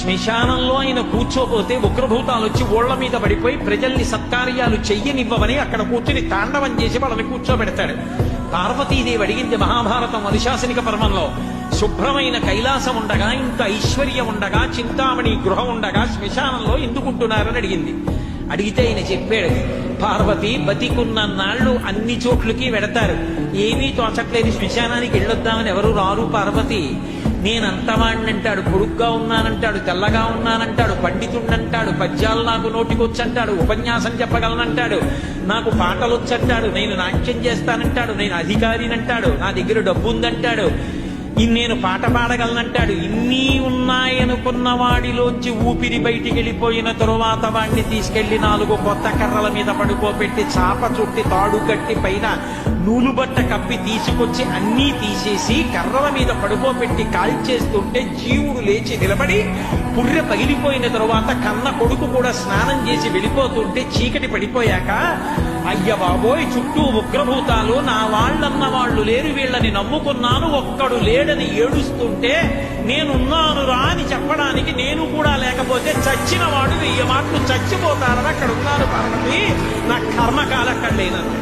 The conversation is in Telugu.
శ్మశానంలో ఆయన కూర్చోపోతే ఉగ్రభూతాలు వచ్చి ఓళ్ల మీద పడిపోయి ప్రజల్ని సత్కార్యాలు చెయ్యనివ్వమని అక్కడ కూర్చుని తాండవం చేసి వాళ్ళని కూర్చోబెడతాడు. పార్వతీదేవి అడిగింది మహాభారతం అనుశాసనిక పర్వంలో, శుభ్రమైన కైలాసం ఉండగా, ఇంత ఐశ్వర్యం ఉండగా, చింతామణి గృహం ఉండగా శ్మశానంలో ఎందుకుంటున్నారని అడిగింది. అడిగితే ఆయన చెప్పాడు, పార్వతి బతికున్న నాళ్ళు అన్ని చోట్లకి వెడతారు, ఏమీ తోచట్లేదు, శ్మశానానికి వెళ్ళొద్దామని ఎవరు రారు పార్వతి. నేనంతవాణ్ణంటాడు, పొడుగ్గా ఉన్నానంటాడు, తెల్లగా ఉన్నానంటాడు, పండితుణ్ణంటాడు, పద్యాలు నాకు నోటికొచ్చంటాడు, ఉపన్యాసం చెప్పగలనంటాడు, నాకు పాటలొచ్చంటాడు, నేను నాట్యం చేస్తానంటాడు, నేను అధికారినంటాడు, నా దగ్గర డబ్బు ఉందంటాడు, నేను పాట పాడగలనంటాడు. ఇన్ని ఉన్నాయనుకున్న వాడిలోంచి ఊపిరి బయటికి వెళ్ళిపోయిన తరువాత వాడిని తీసుకెళ్లి 4 కొత్త కర్రల మీద పడుకోబెట్టి చాప చుట్టి తాడు కట్టి పైన నూలుబట్ట కప్పి తీసుకొచ్చి అన్నీ తీసేసి కర్రల మీద పడుకోబెట్టి కాల్చేస్తుంటే జీవుడు లేచి నిలబడి పుర్రె పగిలిపోయిన తరువాత కన్న కొడుకు కూడా స్నానం చేసి వెళ్ళిపోతుంటే చీకటి పడిపోయాక, అయ్య బాబోయ్ చుట్టూ ఉగ్రభూతాలు, నా వాళ్ళన్న వాళ్ళు లేరు, వీళ్ళని నమ్ముకున్నాను, ఒక్కడు లేడని ఏడుస్తుంటే నేనున్నాను రా అని చెప్పడానికి నేను కూడా లేకపోతే చచ్చిన వాడు 1000 మాటలు చచ్చిపోతారని అక్కడ ఉన్నారు పార్వతి, నా కర్మకాలక్కడ లేనన్నాడు.